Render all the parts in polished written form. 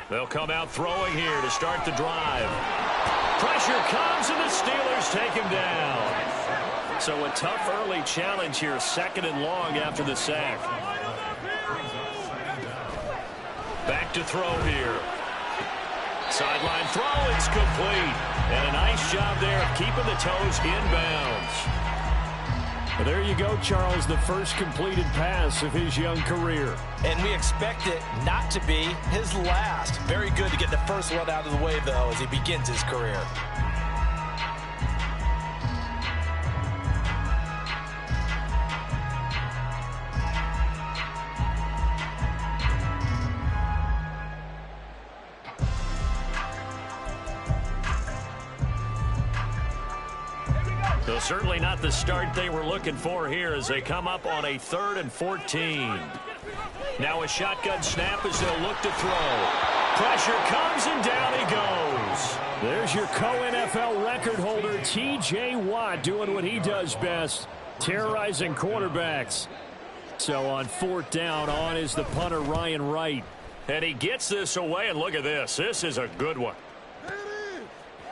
They'll come out throwing here to start the drive. Pressure comes, and the Steelers take him down. So a tough early challenge here, 2nd and long after the sack. Back to throw here. Sideline throw, it's complete. And a nice job there of keeping the toes inbounds. Well, there you go, Charles, the first completed pass of his young career. And we expect it not to be his last. Very good to get the first one out of the way, though, as he begins his career. So certainly not the start they were looking for here as they come up on a 3rd and 14. Now a shotgun snap as they'll look to throw. Pressure comes, and down he goes. There's your co-NFL record holder, T.J. Watt, doing what he does best, terrorizing quarterbacks. So on 4th down, on is the punter, Ryan Wright. And he gets this away, and look at this. This is a good one.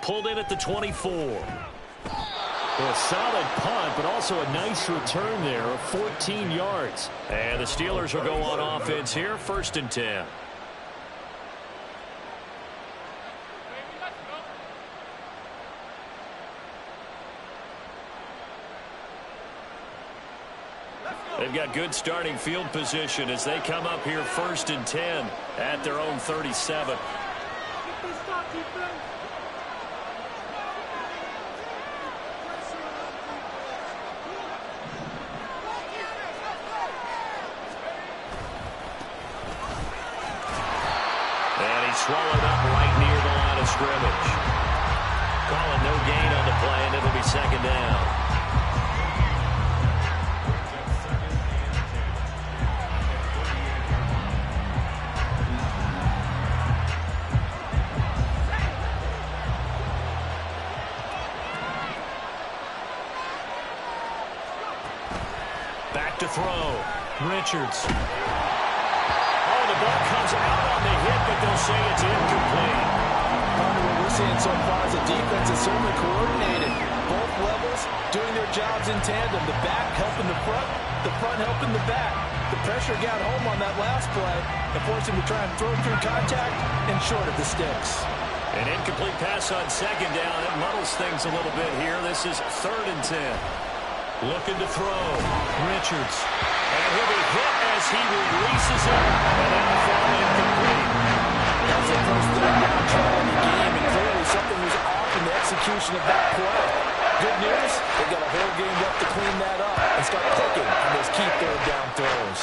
Pulled in at the 24. A solid punt, but also a nice return there of 14 yards. And the Steelers will go on offense here, 1st and 10. They've got good starting field position as they come up here 1st and 10 at their own 37. Swallowed up right near the line of scrimmage. Calling no gain on the play, and it'll be 2nd down. Back to throw. Richards. The ball comes out on the hit, but they'll say it's incomplete. What we're seeing so far is the defense is certainly coordinated. Both levels doing their jobs in tandem. The back helping the front helping the back. The pressure got home on that last play and forced him to try and throw through contact and short of the sticks. An incomplete pass on 2nd down. It muddles things a little bit here. This is 3rd and 10. Looking to throw. Richards. And he'll be hit as he releases it. And then the throw incomplete. That's the first 3rd down try in the game, and clearly something was off in the execution of that play. Good news, they got a whole game left to clean that up and start clicking on those key 3rd down throws.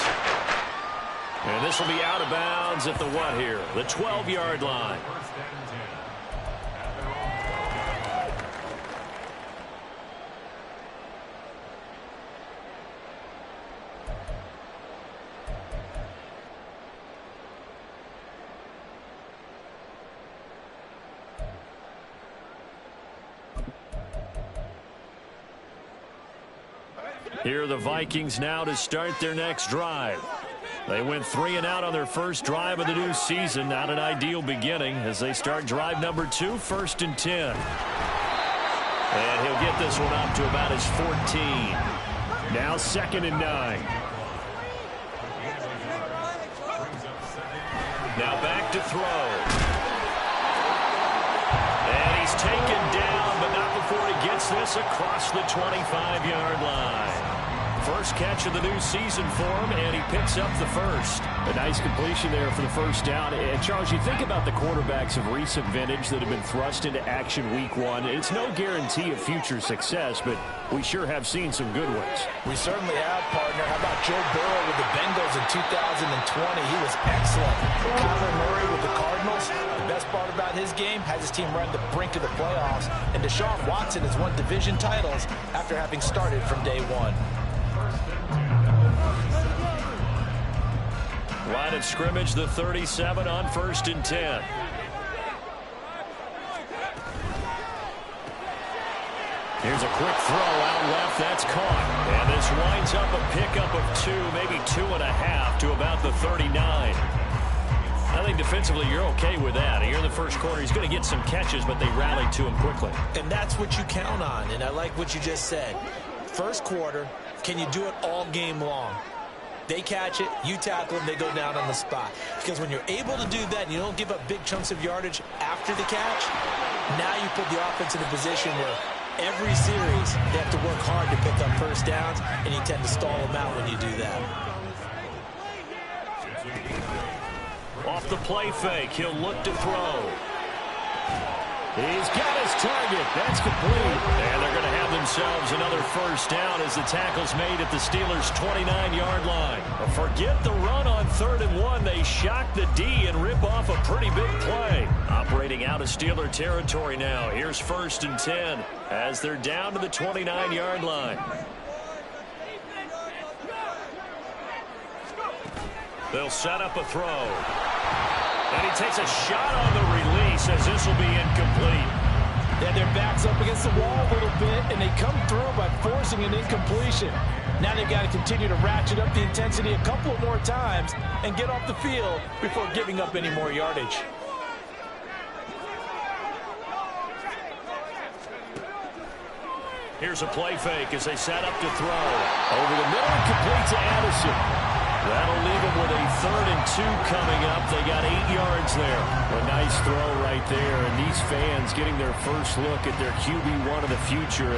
And this will be out of bounds at the what here? The 12-yard line. Here are the Vikings now to start their next drive. They went 3 and out on their first drive of the new season. Not an ideal beginning as they start drive number 2, 1st and 10. And he'll get this one up to about his 14. Now 2nd and 9. Now back to throw. And he's taken down, but not before he gets this across the 25-yard line. First catch of the new season for him, and he picks up the first. A nice completion there for the first down. And, Charles, you think about the quarterbacks of recent vintage that have been thrust into action week 1. It's no guarantee of future success, but we sure have seen some good ones. We certainly have, partner. How about Joe Burrow with the Bengals in 2020? He was excellent. Kyler Murray with the Cardinals. The best part about his game has his team right at the brink of the playoffs. And Deshaun Watson has won division titles after having started from day 1. Line of scrimmage, the 37 on 1st and 10. Here's a quick throw out left. That's caught. And this winds up a pickup of 2, maybe 2.5 to about the 39. I think defensively you're okay with that. Here in the first quarter, he's going to get some catches, but they rallied to him quickly. And that's what you count on, and I like what you just said. First quarter, can you do it all game long? They catch it, you tackle them, they go down on the spot. Because when you're able to do that and you don't give up big chunks of yardage after the catch, now you put the offense in a position where every series they have to work hard to pick up first downs, and you tend to stall them out when you do that. Off the play fake, he'll look to throw. He's got his target. That's complete. And they're going to have themselves another first down as the tackle's made at the Steelers' 29-yard line. But forget the run on 3rd and 1. They shock the D and rip off a pretty big play. Operating out of Steeler territory now. Here's 1st and 10 as they're down to the 29-yard line. They'll set up a throw. And he takes a shot on the release as this will be incomplete. Yeah, their back's up against the wall a little bit, and they come through by forcing an incompletion. Now they've got to continue to ratchet up the intensity a couple of more times and get off the field before giving up any more yardage. Here's a play fake as they set up to throw. Over the middle, complete to Addison. That'll leave them with a 3rd and 2 coming up. They got 8 yards there. A nice throw right there, and these fans getting their first look at their QB1 of the future.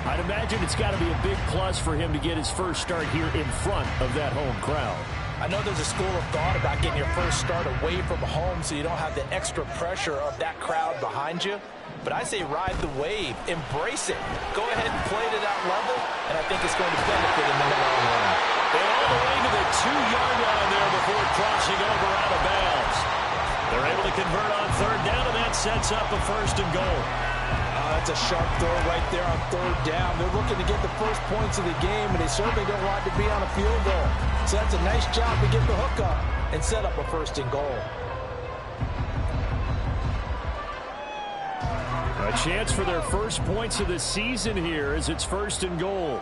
I'd imagine it's got to be a big plus for him to get his first start here in front of that home crowd. I know there's a school of thought about getting your first start away from home so you don't have the extra pressure of that crowd behind you. But I say ride the wave. Embrace it. Go ahead and play to that level, and I think it's going to benefit in the long run. And all the way to the 2-yard line there before crossing over out of bounds. They're able to convert on 3rd down, and that sets up a 1st and goal. That's a sharp throw right there on 3rd down. They're looking to get the first points of the game, and they certainly don't want to be on a field goal. So that's a nice job to get the hook up and set up a 1st and goal. A chance for their first points of the season here as it's 1st and goal.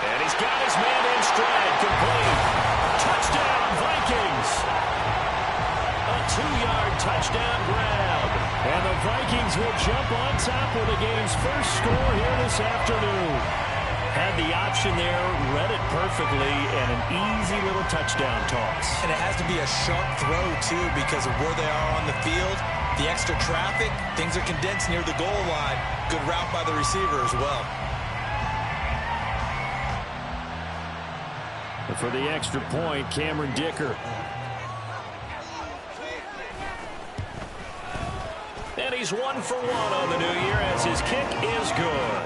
And he's got his man in stride, complete. Touchdown, Vikings. A 2-yard touchdown grab. And the Vikings will jump on top with the game's first score here this afternoon. Had the option there, read it perfectly, and an easy little touchdown toss. And it has to be a sharp throw, too, because of where they are on the field. The extra traffic, things are condensed near the goal line. Good route by the receiver as well. And for the extra point, Cameron Dicker. And he's 1 for 1 on the new year as his kick is good.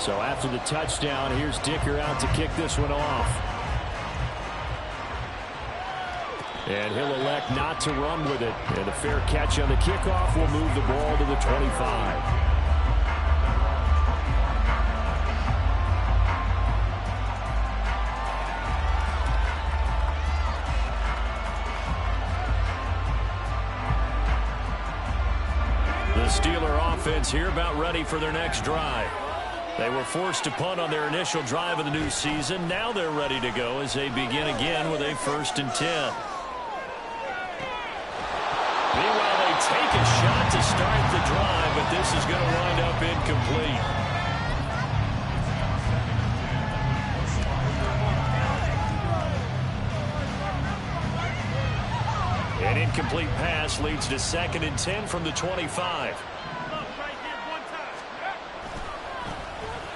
So after the touchdown, here's Dicker out to kick this one off. And he'll elect not to run with it. And a fair catch on the kickoff will move the ball to the 25. The Steeler offense here about ready for their next drive. They were forced to punt on their initial drive of the new season. Now they're ready to go as they begin again with a 1st and 10. Meanwhile, they take a shot to start the drive, but this is going to wind up incomplete. An incomplete pass leads to 2nd and 10 from the 25.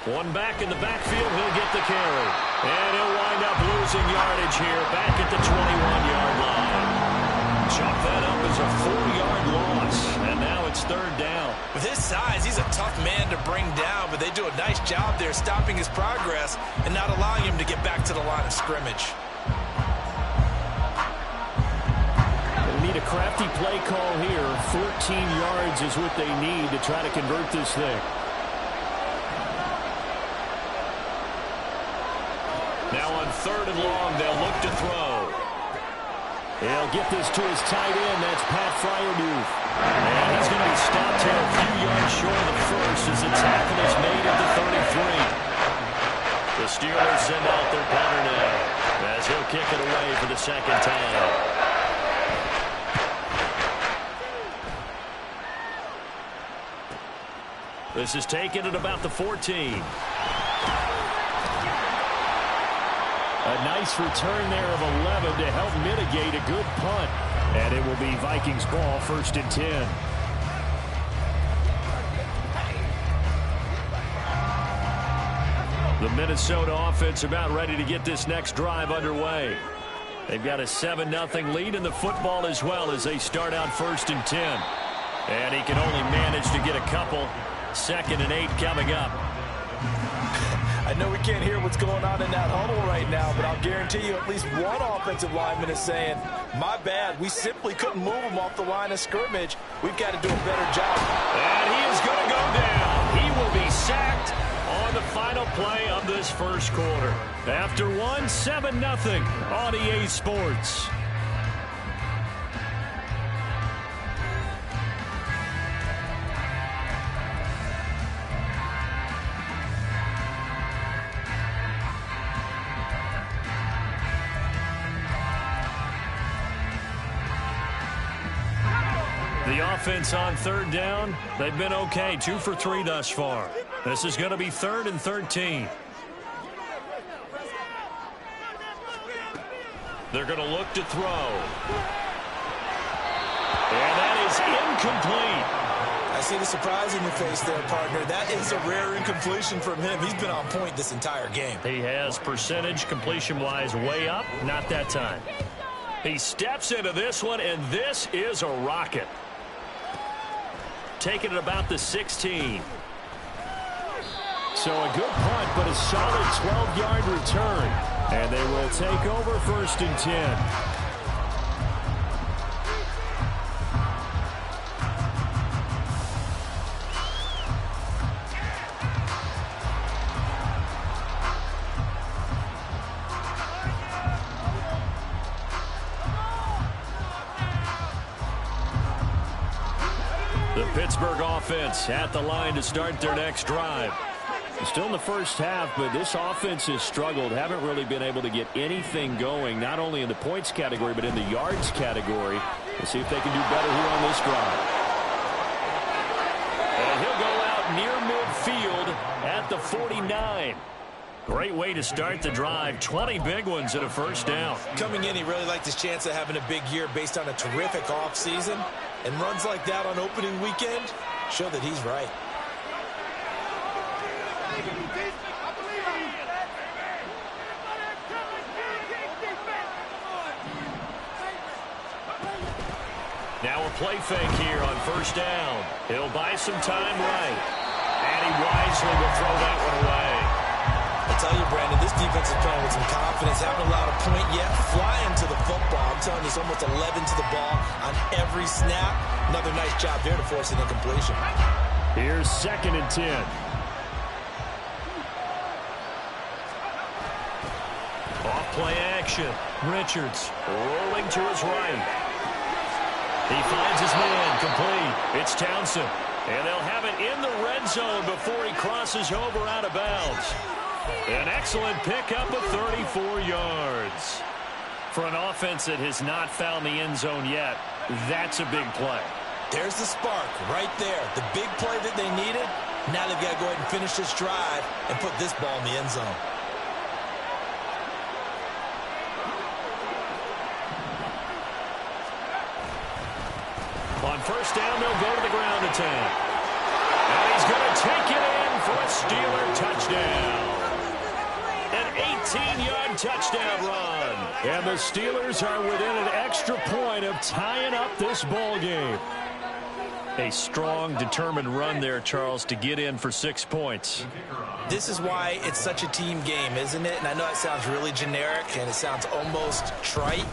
One back in the backfield, he'll get the carry. And he'll wind up losing yardage here back at the 21-yard line. Chalk that up as a 4-yard loss, and now it's 3rd down. With his size, he's a tough man to bring down, but they do a nice job there stopping his progress and not allowing him to get back to the line of scrimmage. They need a crafty play call here. 14 yards is what they need to try to convert this thing. Now on 3rd and long, they'll look to throw. He'll get this to his tight end. That's Pat Freiermuth. And he's going to be stopped here a few yards short of the first as the tackle is made at the 33. The Steelers send out their punter now as he'll kick it away for the second time. This is taken at about the 14. A nice return there of 11 to help mitigate a good punt. And it will be Vikings ball, 1st and 10. The Minnesota offense about ready to get this next drive underway. They've got a 7-0 lead in the football as well as they start out 1st and 10. And he can only manage to get a couple. 2nd and 8 coming up. I know we can't hear what's going on in that huddle right now, but I'll guarantee you at least one offensive lineman is saying, my bad, we simply couldn't move him off the line of scrimmage. We've got to do a better job. And he is going to go down. He will be sacked on the final play of this first quarter. After 7-0 on EA Sports. The offense on 3rd down, they've been okay, 2 for 3 thus far. This is going to be 3rd and 13. They're going to look to throw. And that is incomplete. I see the surprise in your face there, partner. That is a rare incompletion from him. He's been on point this entire game. He has percentage completion-wise way up, not that time. He steps into this one, and this is a rocket. Taking it about the 16. So a good punt, but a solid 12-yard return. And they will take over 1st and 10. The Pittsburgh offense at the line to start their next drive. Still in the first half, but this offense has struggled. Haven't really been able to get anything going, not only in the points category, but in the yards category. We'll see if they can do better here on this drive. And he'll go out near midfield at the 49. Great way to start the drive. 20 big ones and a first down. Coming in, he really liked his chance of having a big year based on a terrific offseason. And runs like that on opening weekend show that he's right. Now a play fake here on 1st down. He'll buy some time right. And he wisely will throw that one away. I tell you, Brandon, this defense is playing with some confidence. Haven't allowed a point yet. Flying to the football. I'm telling you, it's almost 11 to the ball on every snap. Another nice job there to force an incompletion. Here's 2nd and 10. Off play action. Richards rolling to his right. He finds his man complete. It's Townsend. And they'll have it in the red zone before he crosses over out of bounds. An excellent pickup of 34 yards. For an offense that has not found the end zone yet, that's a big play. There's the spark right there. The big play that they needed. Now they've got to go ahead and finish this drive and put this ball in the end zone. On 1st down, they'll go to the ground attack. And he's going to take it in for a Steeler touchdown. An 18-yard touchdown run. And the Steelers are within an extra point of tying up this ball game. A strong, determined run there, Charles, to get in for 6 points. This is why it's such a team game, isn't it? And I know it sounds really generic and it sounds almost trite,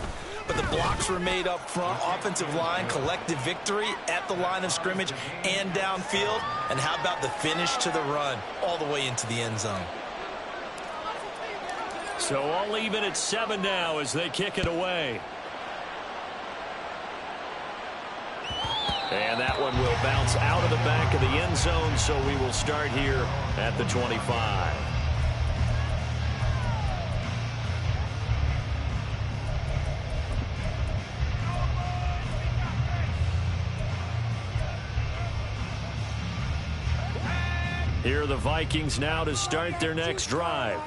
but the blocks were made up front, offensive line, collective victory at the line of scrimmage and downfield. And how about the finish to the run all the way into the end zone? So all even at 7 now as they kick it away. And that one will bounce out of the back of the end zone, so we will start here at the 25. Here are the Vikings now to start their next drive.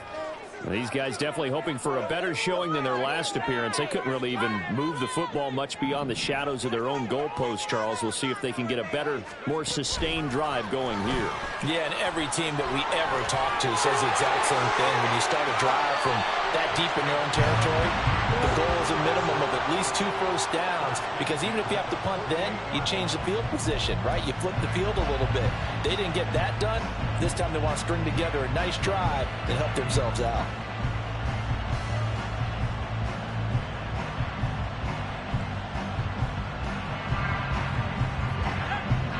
These guys definitely hoping for a better showing than their last appearance. They couldn't really even move the football much beyond the shadows of their own goalpost, Charles. We'll see if they can get a better, more sustained drive going here. Yeah, and every team that we ever talk to says the exact same thing. When you start a drive from that deep in your own territory, the goal is a minimum of at least 2 first downs, because even if you have to punt then, you change the field position, right? You flip the field a little bit. They didn't get that done. This time they want to string together a nice drive and help themselves out.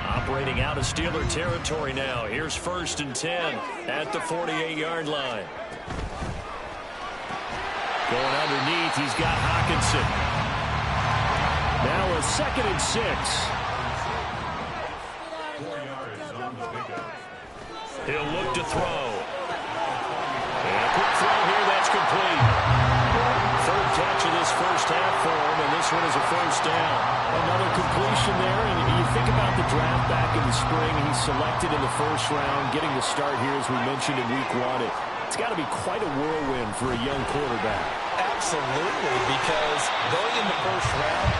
Operating out of Steeler territory now. Here's 1st and 10 at the 48-yard line. Going underneath, he's got Hockenson. Now a 2nd and 6. He'll look to throw. And a quick throw here, that's complete. 3rd catch of this first half for him, and this one is a 1st down. Another completion there, and you think about the draft back in the spring. He's selected in the 1st round, getting the start here, as we mentioned in week 1. It's got to be quite a whirlwind for a young quarterback. Absolutely, because going in the 1st round,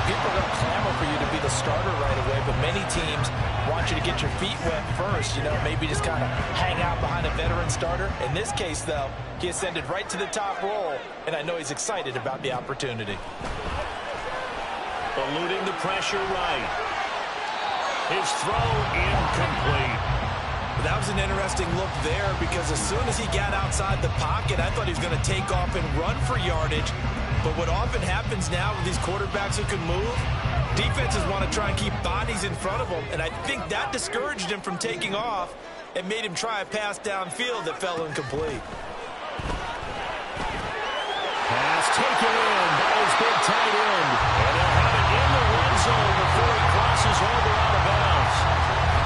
people are going to clamor for you to be the starter right away, but many teams want you to get your feet wet first, maybe just kind of hang out behind a veteran starter. In this case, though, he ascended right to the top role, and I know he's excited about the opportunity. Eluding the pressure right. His throw incomplete. That was an interesting look there, because as soon as he got outside the pocket, I thought he was going to take off and run for yardage. But what often happens now with these quarterbacks who can move, defenses want to try and keep bodies in front of them, and I think that discouraged him from taking off and made him try a pass downfield that fell incomplete. Pass taken in by his big tight end. And they'll have it in the red zone before he crosses over out of bounds.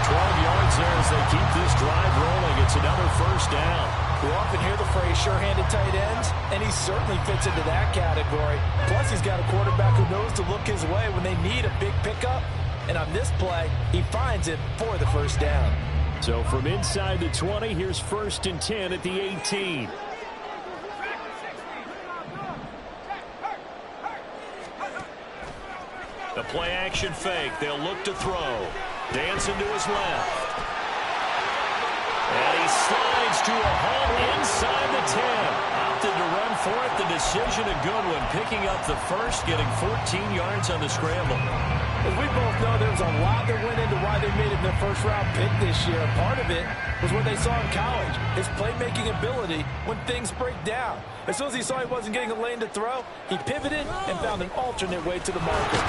12 yards there as they keep this drive rolling. It's another 1st down. We often hear the phrase sure-handed tight ends, and he certainly fits into that category. Plus, he's got a quarterback who knows to look his way when they need a big pickup. And on this play, he finds it for the 1st down. So from inside the 20, here's 1st and 10 at the 18. The play-action fake. They'll look to throw. Dancing to his left. And he slides to a hole inside the 10. Opted to run for it. The decision a good one. Picking up the 1st, getting 14 yards on the scramble. As we both know, there's a lot that went into why they made him their 1st-round pick this year. Part of it was what they saw in college, his playmaking ability when things break down. As soon as he saw he wasn't getting a lane to throw, he pivoted and found an alternate way to the market.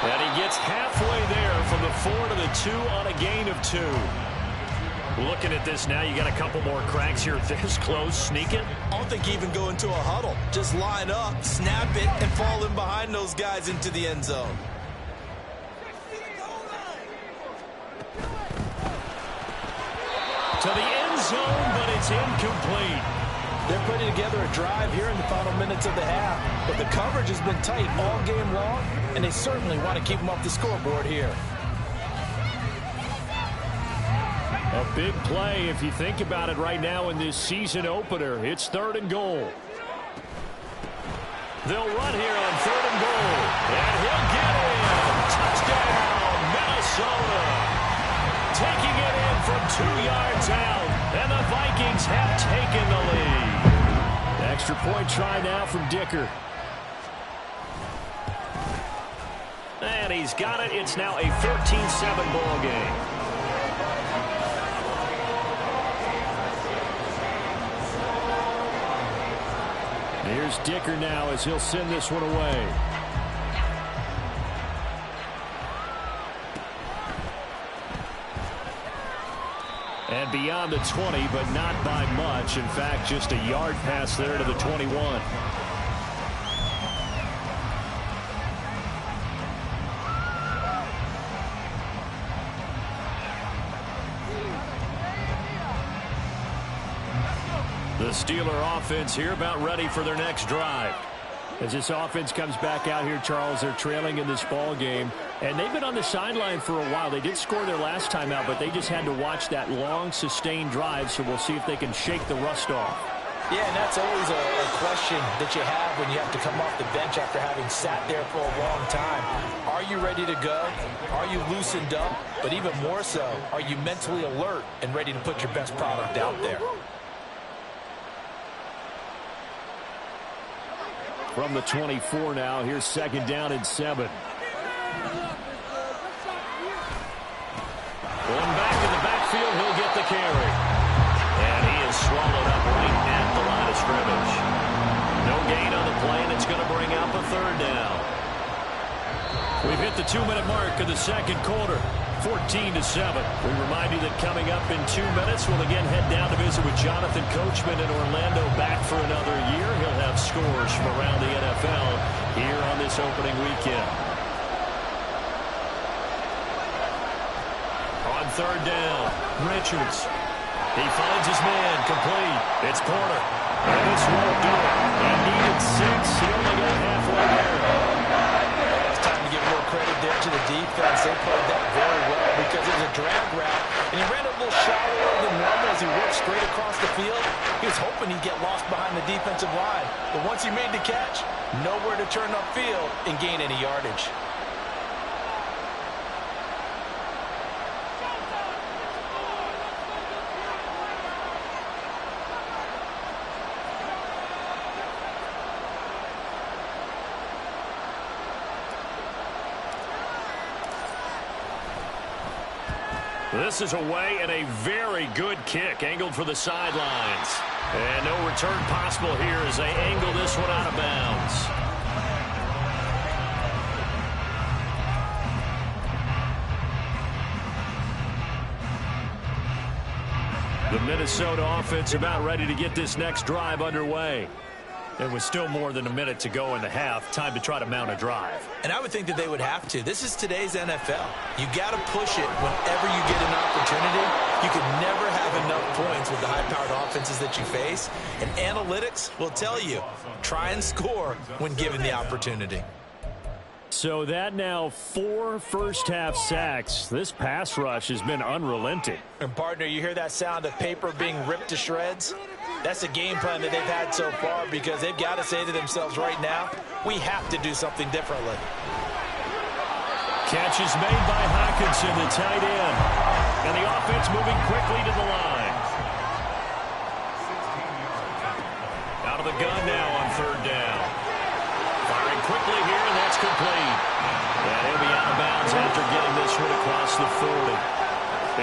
And he gets halfway there from the 4 to the 2 on a gain of 2. Looking at this now, you got a couple more cracks here. This close, sneak it. I don't think even go into a huddle. Just line up, snap it, and fall in behind those guys into the end zone. To the end zone, but it's incomplete. They're putting together a drive here in the final minutes of the half, but the coverage has been tight all game long, and they certainly want to keep them off the scoreboard here. A big play if you think about it right now in this season opener. It's 3rd and goal. They'll run here on 3rd and goal. And he'll get in. Touchdown, Minnesota. Taking it in from 2 yards out. And the Vikings have taken the lead. Extra point try now from Dicker. And he's got it. It's now a 13-7 ball game. Here's Dicker now as he'll send this one away. And beyond the 20, but not by much. In fact, just a yard pass there to the 21. The Steeler offense here about ready for their next drive. As this offense comes back out here, Charles, they're trailing in this ball game. And they've been on the sideline for a while. They did score their last time out, but they just had to watch that long, sustained drive. So we'll see if they can shake the rust off. Yeah, and that's always a question that you have when you have to come off the bench after having sat there for a long time. Are you ready to go? Are you loosened up? But even more so, are you mentally alert and ready to put your best product out there? From the 24 now, here's 2nd down and 7. One back in the backfield, he'll get the carry. And he is swallowed up right at the line of scrimmage. No gain on the play, and it's going to bring up a 3rd down. We've hit the 2-minute mark of the second quarter. 14-7. We remind you that coming up in 2 minutes, we'll again head down to visit with Jonathan Coachman in Orlando, back for another year. He'll have scores from around the NFL here on this opening weekend. On 3rd down, Richards. He finds his man, complete. It's Porter. And this won't do it. And needed 6. He only got halfway there. It's time to give more credit there to the defense. They played that very well because it was a drag route, and he ran a little shallower than normal as he worked straight across the field. He was hoping he'd get lost behind the defensive line. But once he made the catch, nowhere to turn upfield and gain any yardage. This is away and a very good kick angled for the sidelines. And no return possible here as they angle this one out of bounds. The Minnesota offense about ready to get this next drive underway. There was still more than a minute to go in the half. Time to try to mount a drive. And I would think that they would have to. This is today's NFL. You got to push it whenever you get an opportunity. You can never have enough points with the high-powered offenses that you face. And analytics will tell you, try and score when given the opportunity. So that now 4 first-half sacks. This pass rush has been unrelenting. And, partner, you hear that sound of paper being ripped to shreds? That's the game plan that they've had so far because they've got to say to themselves right now, we have to do something differently. Catch is made by Hockenson, the tight end. And the offense moving quickly to the line. Out of the gun now on 3rd down. Firing quickly here, and that's complete. And he'll be out of bounds after getting this one across the 40.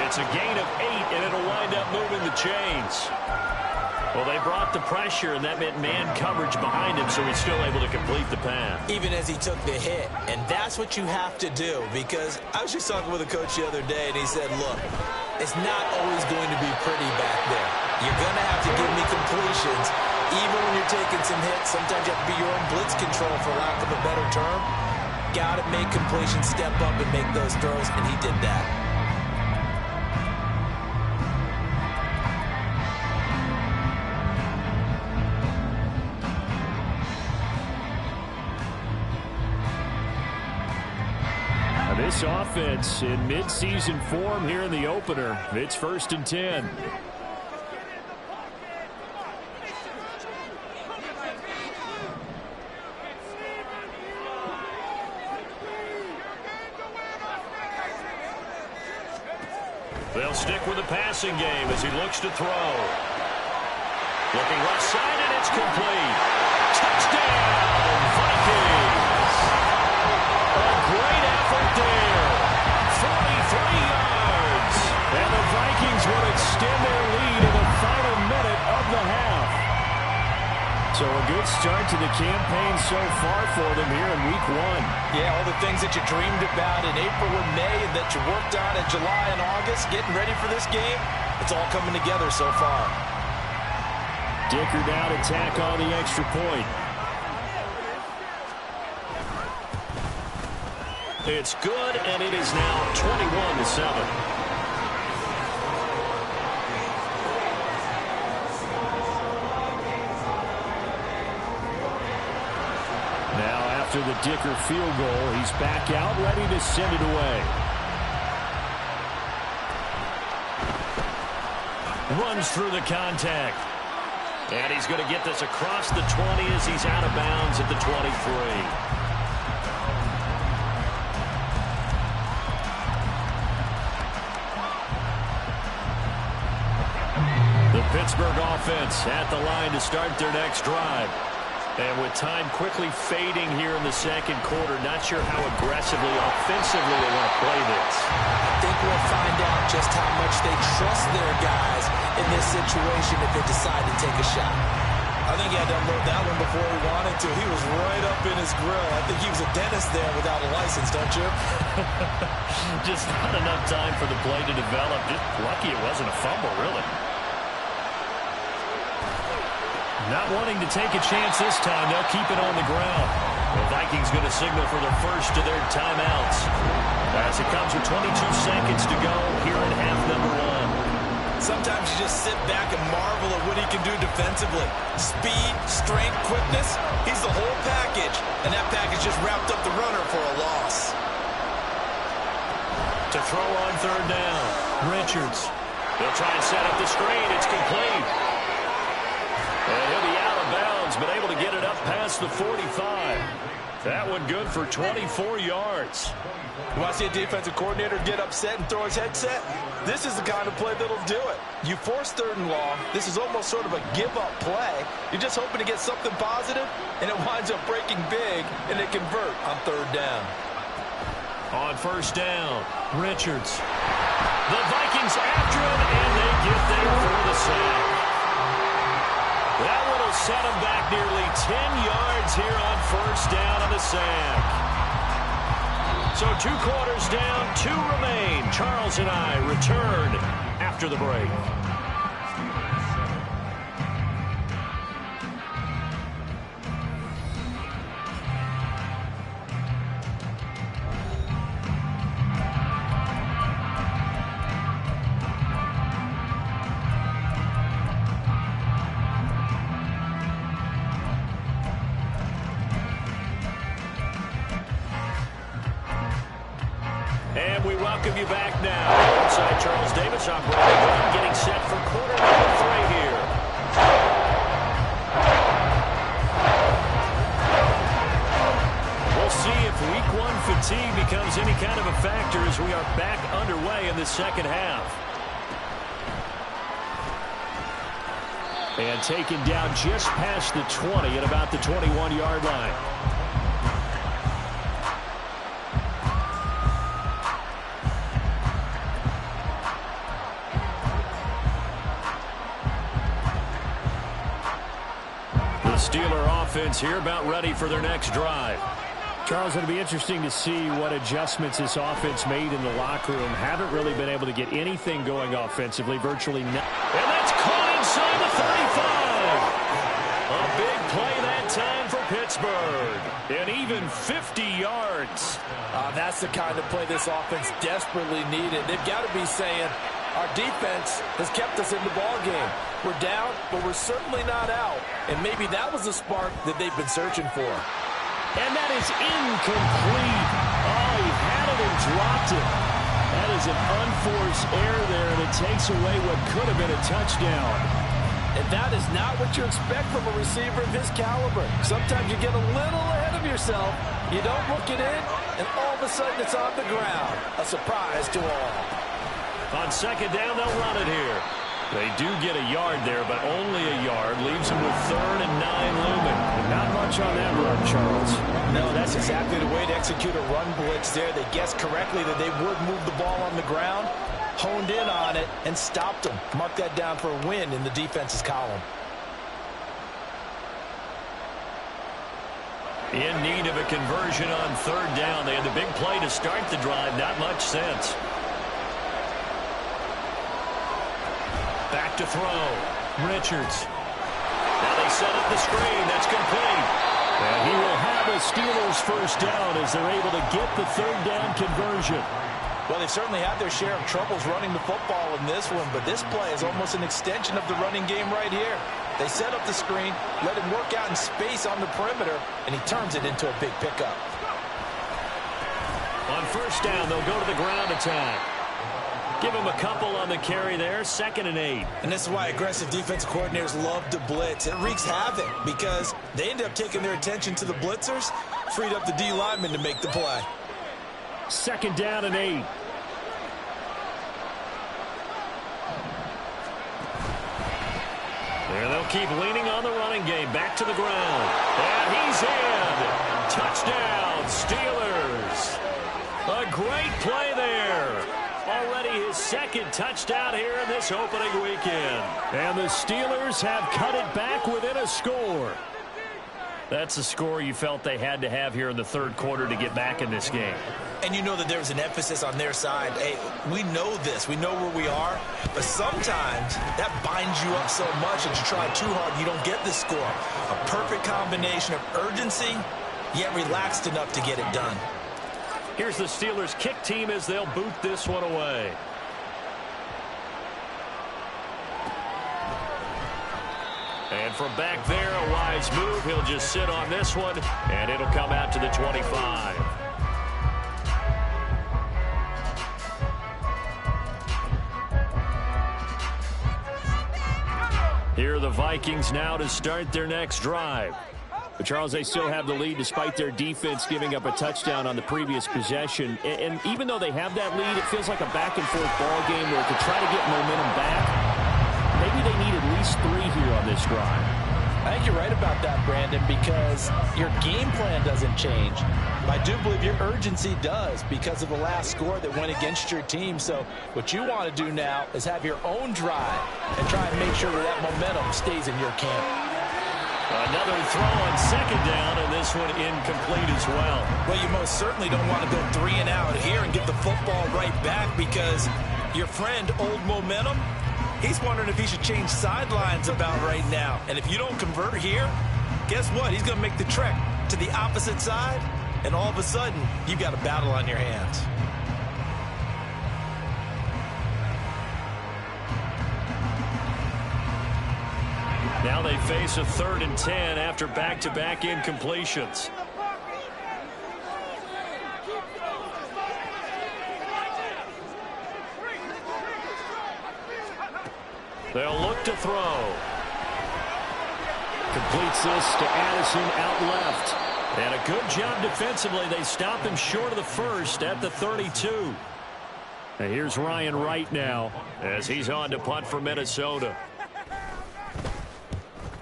It's a gain of 8, and it'll wind up moving the chains. Well, they brought the pressure, and that meant man coverage behind him, so he's still able to complete the pass. Even as he took the hit, and that's what you have to do, because I was just talking with a coach the other day, and he said, look, it's not always going to be pretty back there. You're going to have to give me completions. Even when you're taking some hits, sometimes you have to be your own blitz control, for lack of a better term. Got to make completions, step up, and make those throws, and he did that. This offense in midseason form here in the opener. It's 1st and 10. They'll stick with the passing game as he looks to throw. Looking left side, and it's complete. Touchdown, Vikings! A great effort there. 43 yards. And the Vikings will extend their lead in the final minute of the half. So a good start to the campaign so far for them here in week 1. Yeah, all the things that you dreamed about in April and May and that you worked on in July and August, getting ready for this game, it's all coming together so far. Dicker now to tack on the extra point. It's good, and it is now 21-7. After the Dicker field goal, he's back out, ready to send it away. Runs through the contact. And he's going to get this across the 20 as he's out of bounds at the 23. The Pittsburgh offense at the line to start their next drive. And with time quickly fading here in the second quarter, not sure how aggressively, offensively they want to play this. I think we'll find out just how much they trust their guys in this situation if they decide to take a shot. I think he had to unload that one before he wanted to. He was right up in his grill. I think he was a dentist there without a license, don't you? Just not enough time for the play to develop. Just lucky it wasn't a fumble, really. Not wanting to take a chance this time, they'll keep it on the ground. The Vikings going to signal for the first of their timeouts as it comes with 22 seconds to go here in half number 1. Sometimes you just sit back and marvel at what he can do defensively. Speed, strength, quickness, he's the whole package. And that package just wrapped up the runner for a loss. To throw on third down, Richards. They'll try and set up the screen. It's complete. And he'll be out of bounds, but able to get it up past the 45. That one good for 24 yards. You want to see a defensive coordinator get upset and throw his headset? This is the kind of play that'll do it. You force third and long. This is almost sort of a give-up play. You're just hoping to get something positive, and it winds up breaking big, and they convert on third down. On first down, Richards. The Vikings after him, and they get there for the sack. That one will set him back nearly 10 yards here on first down on the sack. So 2 quarters down, 2 remain. Charles and I return after the break. And we welcome you back now. Inside Charles Davis, I'm Brandon Brown, getting set for quarter number 3 here. We'll see if week 1 fatigue becomes any kind of a factor as we are back underway in the second half. And taken down just past the 20 at about the 21-yard line. Steeler offense here about ready for their next drive. Charles, it'll be interesting to see what adjustments this offense made in the locker room. Haven't really been able to get anything going offensively, virtually not. And that's caught inside the 35. A big play that time for Pittsburgh. And even 50 yards. That's the kind of play this offense desperately needed. They've got to be saying, our defense has kept us in the ball game. We're down, but we're certainly not out. And maybe that was the spark that they've been searching for. And that is incomplete. Oh, he had it and dropped it. That is an unforced error there, and it takes away what could have been a touchdown. And that is not what you expect from a receiver of his caliber. Sometimes you get a little ahead of yourself. You don't look it in, and all of a sudden it's on the ground. A surprise to all. On second down, they'll run it here. They do get a yard there, but only a yard. Leaves them with 3rd and 9 looming. Not much on that run, Charles. No, that's exactly the way to execute a run blitz there. They guessed correctly that they would move the ball on the ground, honed in on it, and stopped them. Mark that down for a win in the defense's column. In need of a conversion on third down. They had the big play to start the drive. Not much sense. Back to throw. Richards. Now they set up the screen. That's complete. And he will have a Steelers first down as they're able to get the third down conversion. Well, they've certainly had their share of troubles running the football in this one, but this play is almost an extension of the running game right here. They set up the screen, let him work out in space on the perimeter, and he turns it into a big pickup. On first down, they'll go to the ground attack. Give him a couple on the carry there, 2nd and 8. And this is why aggressive defensive coordinators love to blitz. It wreaks havoc because they end up taking their attention to the blitzers, freed up the D lineman to make the play. 2nd down and 8. And they'll keep leaning on the running game. Back to the ground. And he's in. Touchdown, Steelers. A great play there. Already his 2nd touchdown here in this opening weekend. And the Steelers have cut it back within a score. That's the score you felt they had to have here in the third quarter to get back in this game. And you know that there's an emphasis on their side. Hey, we know this. We know where we are. But sometimes that binds you up so much that you try too hard and you don't get the score. A perfect combination of urgency, yet relaxed enough to get it done. Here's the Steelers kick team as they'll boot this one away. And from back there, a wise move. He'll just sit on this one, and it'll come out to the 25. Here are the Vikings now to start their next drive. But Charles, they still have the lead despite their defense giving up a touchdown on the previous possession. And even though they have that lead, it feels like a back-and-forth ball game where to try to get momentum back, maybe they need at least 3 here on this drive. I think you're right about that, Brandon, because your game plan doesn't change. I do believe your urgency does because of the last score that went against your team. So what you want to do now is have your own drive and try and make sure that that momentum stays in your camp. Another throw on 2nd down, and this one incomplete as well. Well, you most certainly don't want to go 3 and out here and get the football right back because your friend, Old Momentum, he's wondering if he should change sidelines about right now. And if you don't convert here, guess what? He's going to make the trek to the opposite side, and all of a sudden, you've got a battle on your hands. Now they face a 3rd and 10 after back-to-back incompletions. They'll look to throw. Completes this to Addison out left. And a good job defensively. They stop him short of the first at the 32. And here's Ryan Wright now as he's on to punt for Minnesota.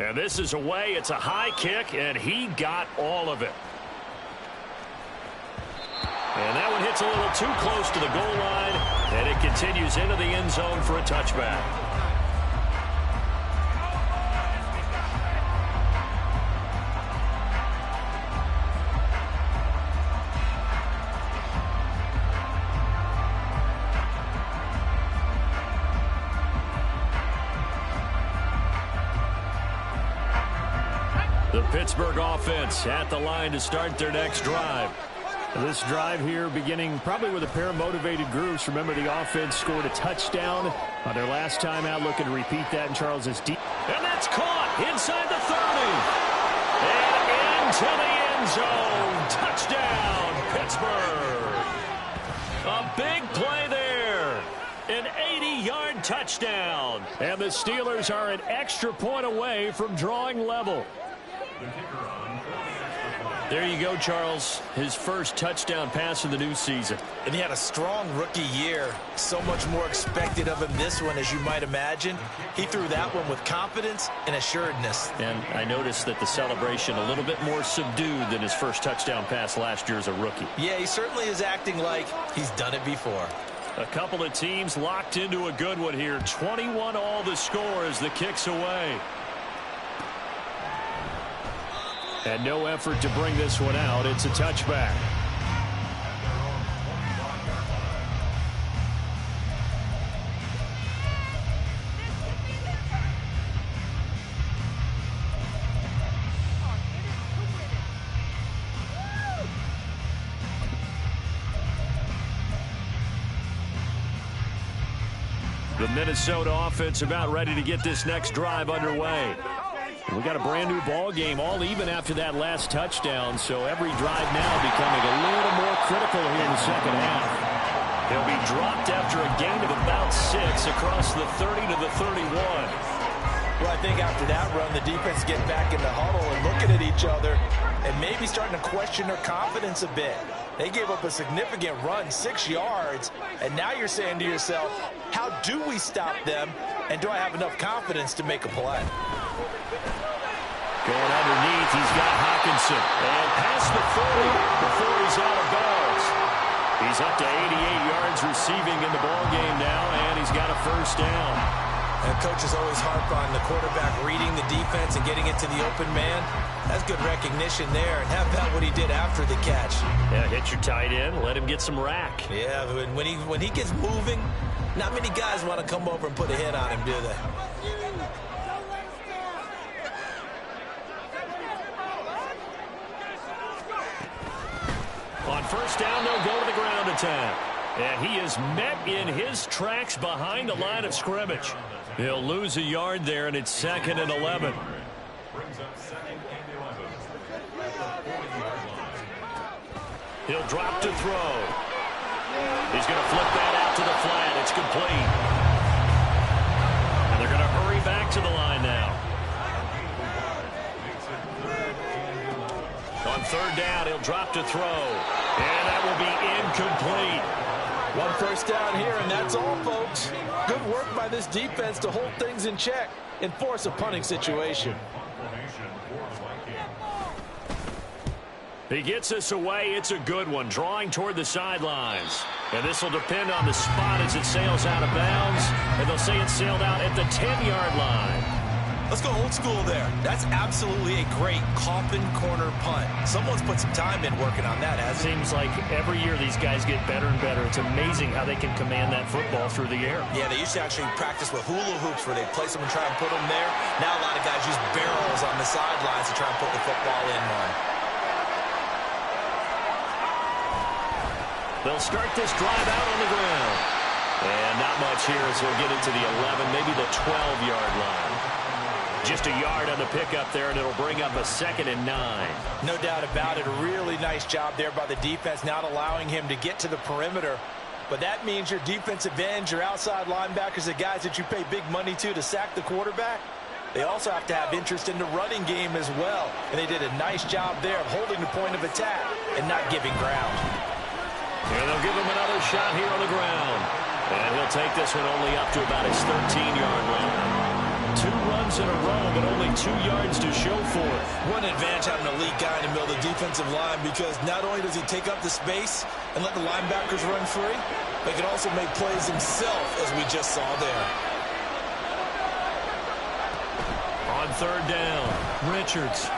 And this is away. It's a high kick, and he got all of it. And that one hits a little too close to the goal line, and it continues into the end zone for a touchback. The Pittsburgh offense at the line to start their next drive. This drive here beginning probably with a pair of motivated groups. Remember, the offense scored a touchdown on their last time out. Looking to repeat that in Charles's deep. And that's caught inside the 30. And into the end zone. Touchdown, Pittsburgh. A big play there. An 80-yard touchdown. And the Steelers are an extra point away from drawing level. There you go, Charles. His first touchdown pass of the new season. And he had a strong rookie year. So much more expected of him this one, as you might imagine. He threw that one with confidence and assuredness. And I noticed that the celebration a little bit more subdued than his first touchdown pass last year as a rookie. Yeah, he certainly is acting like he's done it before. A couple of teams locked into a good one here. 21-all the score as the kick's away. And no effort to bring this one out. It's a touchback. The Minnesota offense about ready to get this next drive underway. We got a brand new ball game, all even after that last touchdown, so every drive now becoming a little more critical here in the second half. He'll be dropped after a gain of about 6 across the 30 to the 31. Well, I think after that run, the defense get back in the huddle and looking at each other and maybe starting to question their confidence a bit. They gave up a significant run, 6 yards, and now you're saying to yourself, how do we stop them, and do I have enough confidence to make a play? Going underneath, he's got Hockenson. And past the 40 before he's out of bounds. He's up to 88 yards receiving in the ball game now, and he's got a first down. And coaches always harp on the quarterback reading the defense and getting it to the open man. That's good recognition there. And how about what he did after the catch? Yeah, hit your tight end, let him get some rack. Yeah, when he gets moving, not many guys want to come over and put a hit on him, do they? On first down, they'll go to the ground attack. And he is met in his tracks behind the line of scrimmage. He'll lose a yard there, and it's 2nd and 11. He'll drop to throw. He's going to flip that out to the flat. It's complete. And they're going to hurry back to the line now. On third down, he'll drop to throw. And that will be incomplete. One first down here, and that's all, folks. Good work by this defense to hold things in check and force a punting situation. He gets us away. It's a good one, drawing toward the sidelines. And this will depend on the spot as it sails out of bounds. And they'll say it sailed out at the 10-yard line. Let's go old school there. That's absolutely a great coffin corner punt. Someone's put some time in working on that, hasn't it? Seems like every year these guys get better and better. It's amazing how they can command that football through the air. Yeah, they used to actually practice with hula hoops where they place them and try and put them there. Now a lot of guys use barrels on the sidelines to try and put the football in one. They'll start this drive out on the ground. And not much here as they'll get it to the 11, maybe the 12-yard line. Just a yard on the pickup there, and it'll bring up a 2nd and 9. No doubt about it. A really nice job there by the defense, not allowing him to get to the perimeter. But that means your defensive ends, your outside linebackers, the guys that you pay big money to sack the quarterback, they also have to have interest in the running game as well. And they did a nice job there of holding the point of attack and not giving ground. And they'll give him another shot here on the ground. And he'll take this one only up to about his 13-yard line. 2 runs in a row, but only 2 yards to show for it. One advantage having an elite guy in the middle of the defensive line, because not only does he take up the space and let the linebackers run free, but he can also make plays himself, as we just saw there. On third down, Richards.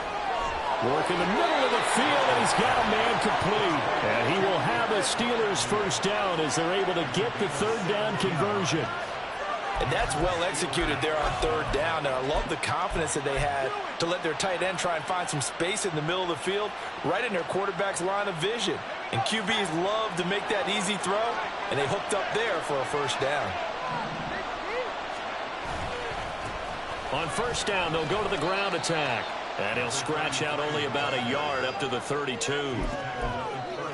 Work in the middle of the field, and he's got a man complete. And he will have a Steelers first down as they're able to get the third down conversion. And that's well executed there on third down. And I love the confidence that they had to let their tight end try and find some space in the middle of the field, right in their quarterback's line of vision. And QBs love to make that easy throw, and they hooked up there for a first down. On first down, they'll go to the ground attack. And he'll scratch out only about a yard up to the 32.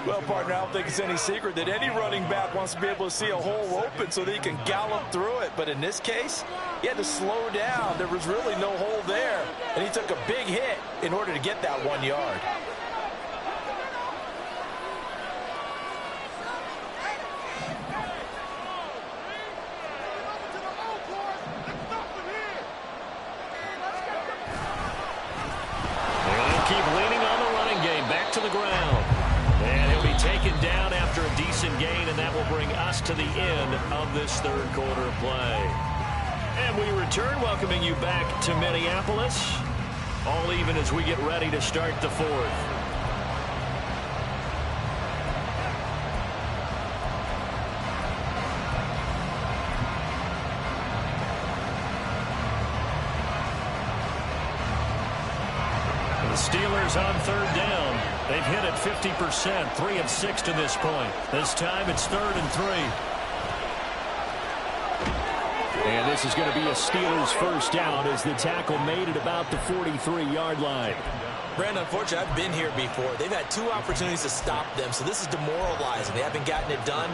Well, partner, I don't think it's any secret that any running back wants to be able to see a hole open so that he can gallop through it. But in this case, he had to slow down. There was really no hole there. And he took a big hit in order to get that 1 yard. Keep leaning on the running game, back to the ground. And he'll be taken down after a decent gain, and that will bring us to the end of this third quarter play. And we return, welcoming you back to Minneapolis. All even as we get ready to start the fourth. Steelers on third down. They've hit it 50%, 3 of 6 to this point. This time it's 3rd and 3. And this is going to be a Steelers first down as the tackle made at about the 43-yard line. Brandon, unfortunately, I've been here before. They've had 2 opportunities to stop them, so this is demoralizing. They haven't gotten it done.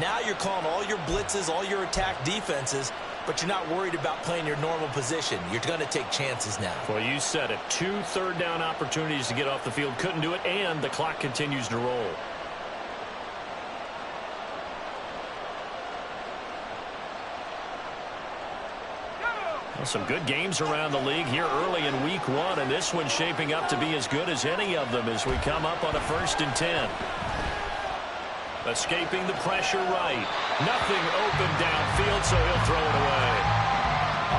Now you're calling all your blitzes, all your attack defenses, but you're not worried about playing your normal position. You're going to take chances now. Well, you said it. 2 third-down opportunities to get off the field. Couldn't do it, and the clock continues to roll. Well, some good games around the league here early in week 1, and this one's shaping up to be as good as any of them as we come up on a 1st and 10. Escaping the pressure right. Nothing open downfield, so he'll throw it away.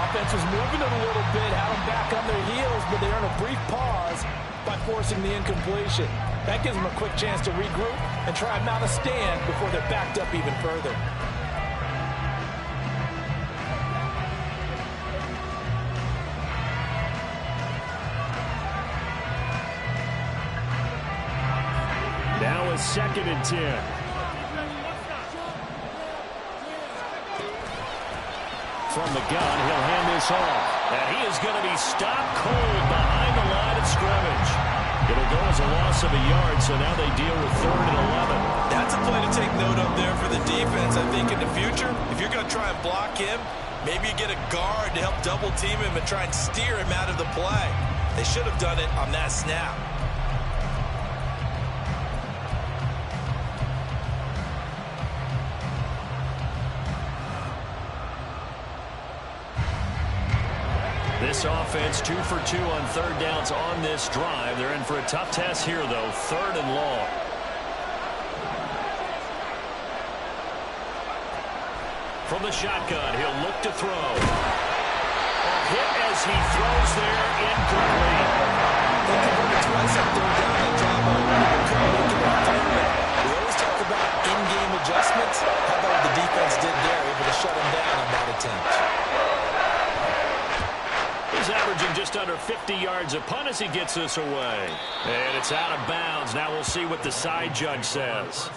Offense was moving it a little bit, had them back on their heels, but they earn a brief pause by forcing the incompletion. That gives them a quick chance to regroup and try and mount a stand before they're backed up even further. Now a 2nd and 10. From the gun, he'll hand this off. And he is going to be stopped cold behind the line of scrimmage. It'll go as a loss of a yard, so now they deal with 3rd and 11. That's a play to take note of there for the defense. I think in the future, if you're going to try and block him, maybe you get a guard to help double team him and try and steer him out of the play. They should have done it on that snap. This offense 2 for 2 on 3rd downs on this drive. They're in for a tough test here, though. 3rd and long. From the shotgun, he'll look to throw. A hit as he throws there, incomplete. They converted twice on 3rd down and drop on We always talk about in-game adjustments. How about what the defense did there, able to shut him down on that attempt. He's averaging just under 50 yards a punt as he gets this away. And it's out of bounds. Now we'll see what the side judge says.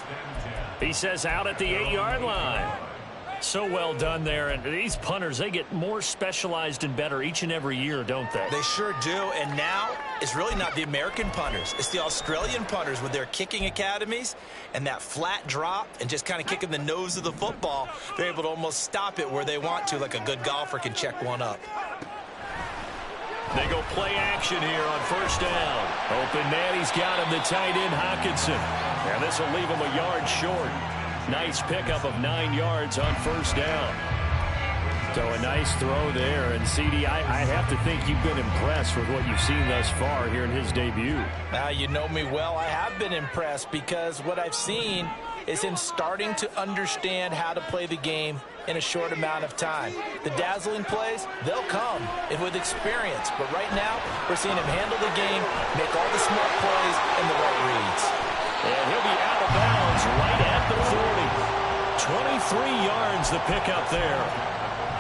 He says out at the 8-yard line. So well done there. And these punters, they get more specialized and better each and every year, don't they? They sure do. And now it's really not the American punters. It's the Australian punters with their kicking academies and that flat drop and just kind of kicking the nose of the football. They're able to almost stop it where they want to, like a good golfer can check one up. They go play action here on 1st down. Open man, he's got him, the tight end, Hockenson. And this will leave him a yard short. Nice pickup of 9 yards on 1st down. So a nice throw there. And, CD, I have to think you've been impressed with what you've seen thus far here in his debut. Now, you know me well. I have been impressed because what I've seen is him starting to understand how to play the game in a short amount of time. The dazzling plays, they'll come with experience. But right now, we're seeing him handle the game, make all the smart plays, and the right reads. And he'll be out of bounds right at the 40. 23 yards the pickup there.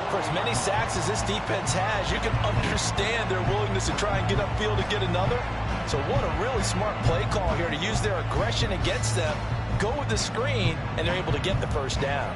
For as many sacks as this defense has, you can understand their willingness to try and get upfield and get another. So what a really smart play call here to use their aggression against them, go with the screen, and they're able to get the 1st down.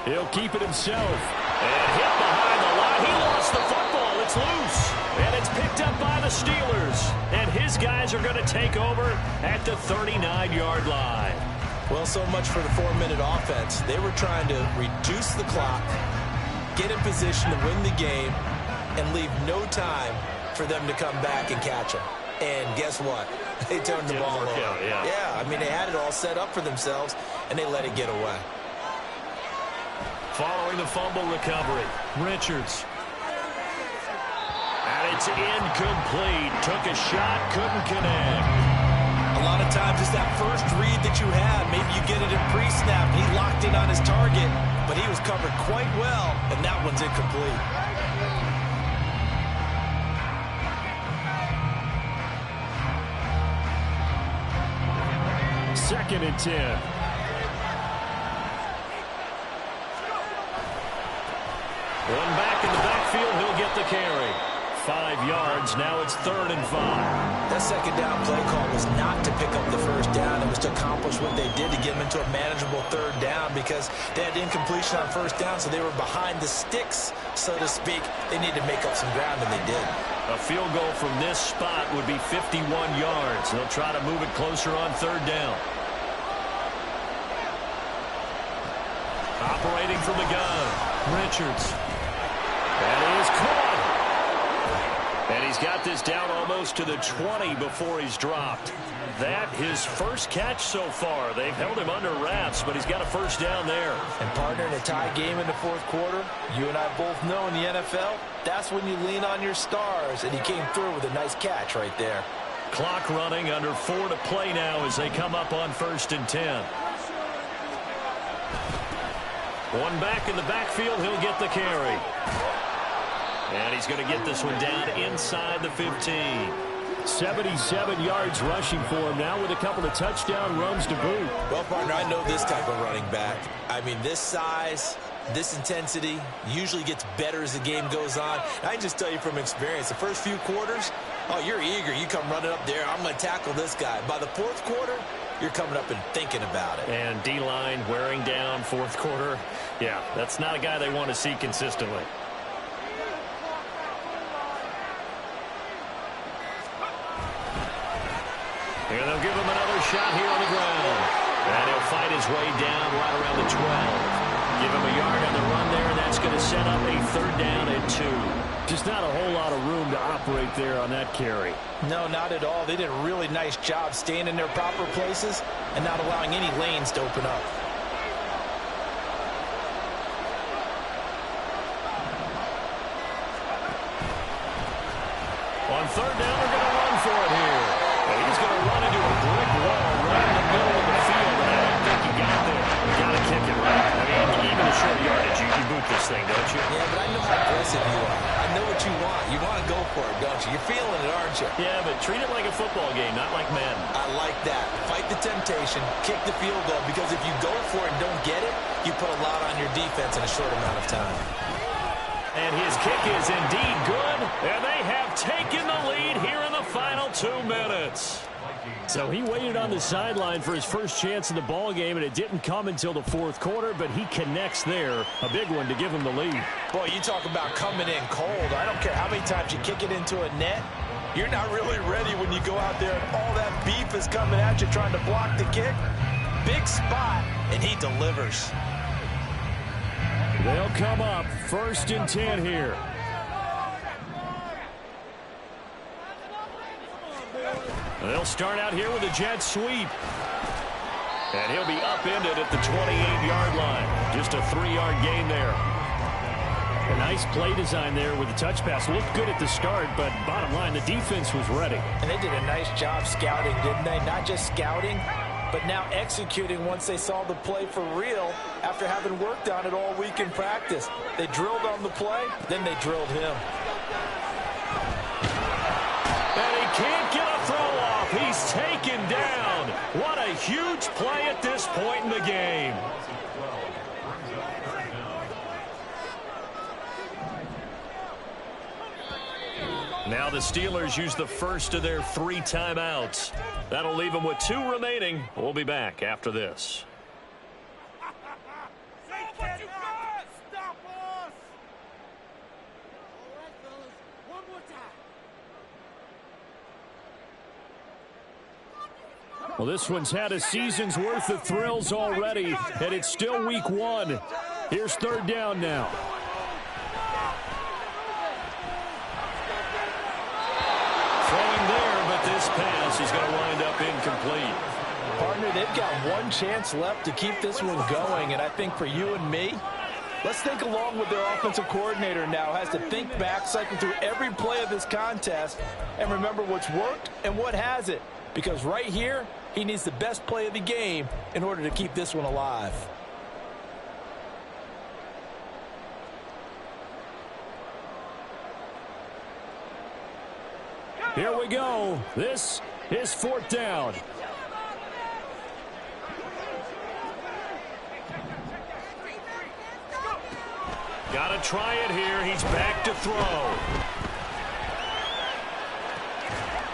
He'll keep it himself. And hit behind the line. He lost the football. It's loose. And it's picked up by the Steelers. And his guys are going to take over at the 39-yard line. Well, so much for the 4-minute offense. They were trying to reduce the clock, get in position to win the game, and leave no time for them to come back and catch them. And guess what? They turned the ball over. Yeah, I mean, they had it all set up for themselves, and they let it get away. Following the fumble recovery, Richards. And It's incomplete. Took a shot, couldn't connect. A lot of times it's that first read that you have. Maybe you get it in pre-snap. He locked in on his target, but he was covered quite well, and that one's incomplete. Second and 10. One back in the backfield, he'll get the carry. 5 yards, now it's 3rd and 5. That second down play call was not to pick up the first down. It was to accomplish what they did to get them into a manageable 3rd down because they had incompletion on first down, so they were behind the sticks, so to speak. They needed to make up some ground, and they did. A field goal from this spot would be 51 yards. They'll try to move it closer on 3rd down. Operating from the gun, Richards. That is caught. And he's got this down almost to the 20 before he's dropped. That his first catch so far. They've held him under wraps, but he's got a first down there. And partner, in a tie game in the 4th quarter, you and I both know in the NFL, that's when you lean on your stars. And he came through with a nice catch right there. Clock running, under 4 to play now as they come up on 1st and 10. One back in the backfield, he'll get the carry. And he's going to get this one down inside the 15. 77 yards rushing for him now with a couple of touchdown runs to boot. Well, partner, I know this type of running back. I mean, this size, this intensity usually gets better as the game goes on. And I can just tell you from experience, the first few quarters, oh, you're eager. You come running up there, I'm going to tackle this guy. By the 4th quarter, you're coming up and thinking about it. And D-line wearing down 4th quarter. Yeah, that's not a guy they want to see consistently. And they'll give him another shot here on the ground. And he'll fight his way down right around the 12. Give him a yard on the run there, and that's going to set up a 3rd down and 2. Just not a whole lot of room to operate there on that carry. No, not at all. They did a really nice job staying in their proper places and not allowing any lanes to open up. On 3rd down, they're going to run for it here. And he's going to run into a brick wall right in the middle of the field, and I don't think he got there. You got to kick it right. I mean, even a short yardage, you boot this thing, don't you? Yeah, but I know how aggressive you are. I know what you want. You want to go for it, don't you? You're feeling it, aren't you? Yeah, but treat it like a football game, not like Madden. I like that. Fight the temptation, kick the field goal, because if you go for it and don't get it, you put a lot on your defense in a short amount of time. And his kick is indeed good, and they have taken the lead here in the final 2 minutes. So he waited on the sideline for his first chance in the ball game, and it didn't come until the 4th quarter, but he connects there. A big one to give him the lead. Boy, you talk about coming in cold. I don't care how many times you kick it into a net. You're not really ready when you go out there and all that beef is coming at you trying to block the kick. Big spot, and he delivers. They'll come up 1st and 10 here. They'll start out here with a jet sweep. And he'll be upended at the 28-yard line. Just a 3-yard gain there. A nice play design there with the touch pass. Looked good at the start, but bottom line, the defense was ready. And they did a nice job scouting, didn't they? Not just scouting, but now executing once they saw the play for real after having worked on it all week in practice. They drilled on the play, then they drilled him. And he can't get a throw off. He's taken down. What a huge play at this point in the game. Now the Steelers use the first of their 3 timeouts. That'll leave them with 2 remaining. We'll be back after this. Well, this one's had a season's worth of thrills already, and it's still week 1. Here's 3rd down now. Throwing there, but this pass is going to wind up incomplete. Partner, they've got one chance left to keep this one going, and I think for you and me, Let's think along with their offensive coordinator now. Has to think back, cycle through every play of this contest, and remember what's worked and what hasn't. Because right here, he needs the best play of the game in order to keep this one alive. Here we go. This is 4th down. Got to try it here. He's back to throw.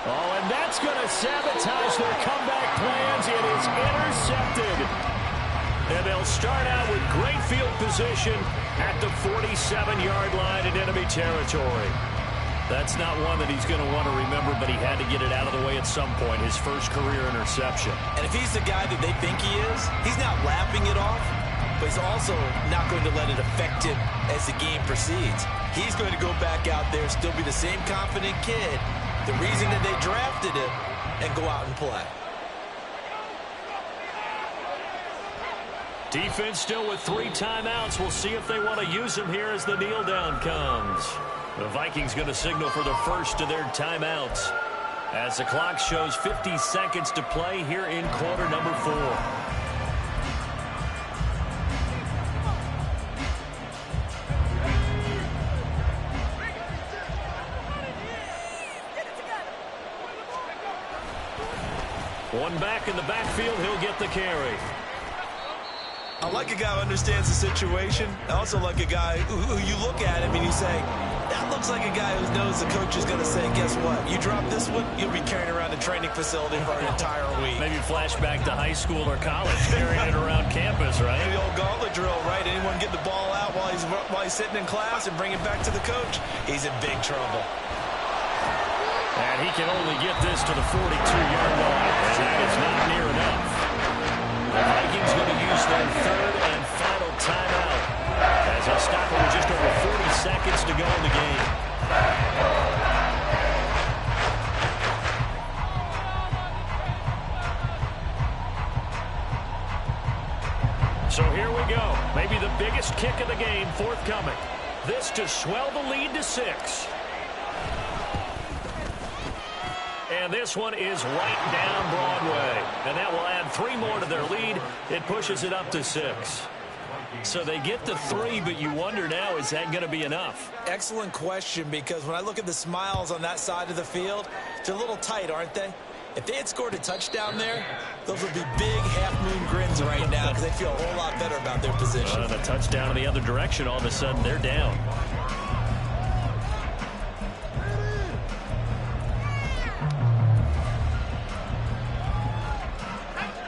Oh, and that's going to sabotage their comeback plans. It is intercepted. And they'll start out with great field position at the 47-yard line in enemy territory. That's not one that he's going to want to remember, but he had to get it out of the way at some point, his first career interception. And if he's the guy that they think he is, he's not lapping it off, but he's also not going to let it affect him as the game proceeds. He's going to go back out there, still be the same confident kid, the reason that they drafted him, and go out and play. Defense still with 3 timeouts. We'll see if they want to use them here as the kneel down comes. The Vikings going to signal for the first of their timeouts as the clock shows 50 seconds to play here in quarter number 4. One back in the backfield, he'll get the carry. I like a guy who understands the situation. I also like a guy who you look at him and you say, that looks like a guy who knows the coach is going to say, guess what? You drop this one, you'll be carrying around the training facility for an entire week. Maybe flashback to high school or college, carrying it around campus, right? The old gauntlet drill, right? Anyone get the ball out while he's sitting in class and bring it back to the coach? He's in big trouble. And he can only get this to the 42-yard line, and that is not near enough. The Vikings going to use their 3rd and final timeout as they stop it with just over 40 seconds to go in the game. So here we go. Maybe the biggest kick of the game forthcoming. This to swell the lead to 6. And this one is right down Broadway. And that will add 3 more to their lead. It pushes it up to 6. So they get to 3, but you wonder now, is that going to be enough? Excellent question, because when I look at the smiles on that side of the field, they're a little tight, aren't they? If they had scored a touchdown there, those would be big half-moon grins right now because they feel a whole lot better about their position. And a touchdown in the other direction, all of a sudden they're down.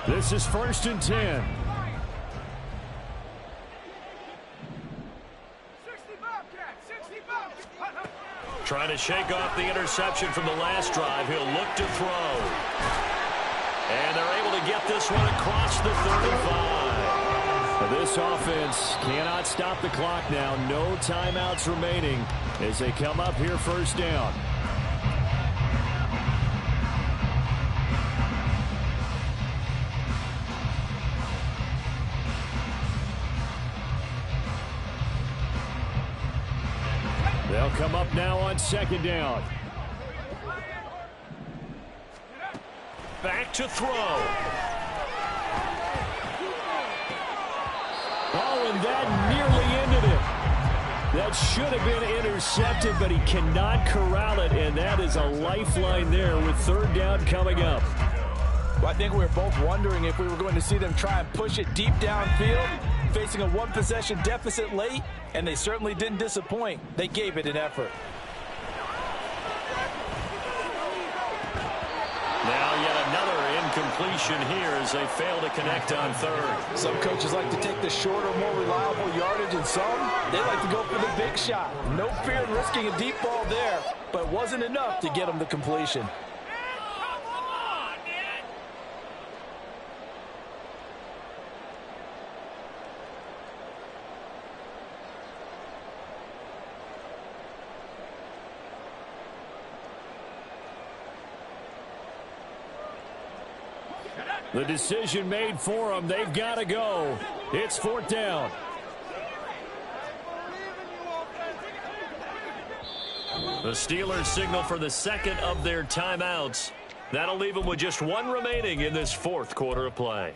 This is 1st and 10. Trying to shake off the interception from the last drive. He'll look to throw. And they're able to get this one across the 35. This offense cannot stop the clock now. No timeouts remaining as they come up here 1st down. They'll come up now on 2nd down. Back to throw. Oh, and that nearly ended it. That should have been intercepted, but he cannot corral it, and that is a lifeline there with 3rd down coming up. Well, I think we were both wondering if we were going to see them try and push it deep downfield, facing a 1-possession deficit late, and they certainly didn't disappoint. They gave it an effort. Now yet another incompletion here as they fail to connect on 3rd. Some coaches like to take the shorter, more reliable yardage, and some, they like to go for the big shot. No fear in risking a deep ball there, but it wasn't enough to get them the completion. The decision made for them. They've got to go. It's 4th down. The Steelers signal for the second of their timeouts. That'll leave them with just one remaining in this fourth quarter of play.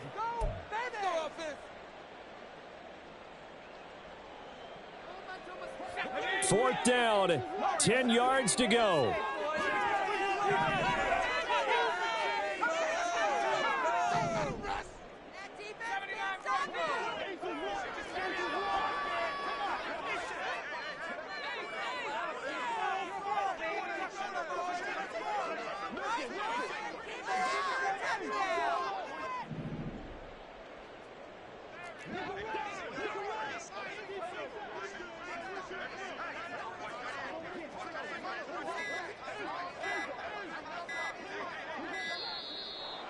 Fourth down, 10 yards to go.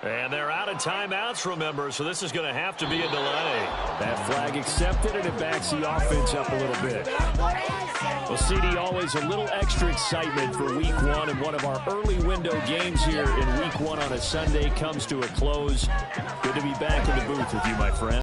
And they're out of timeouts, remember, so this is going to have to be a delay. That flag accepted, and it backs the offense up a little bit. Well, CD, always a little extra excitement for Week 1, and one of our early window games here in Week 1 on a Sunday comes to a close. Good to be back in the booth with you, my friend.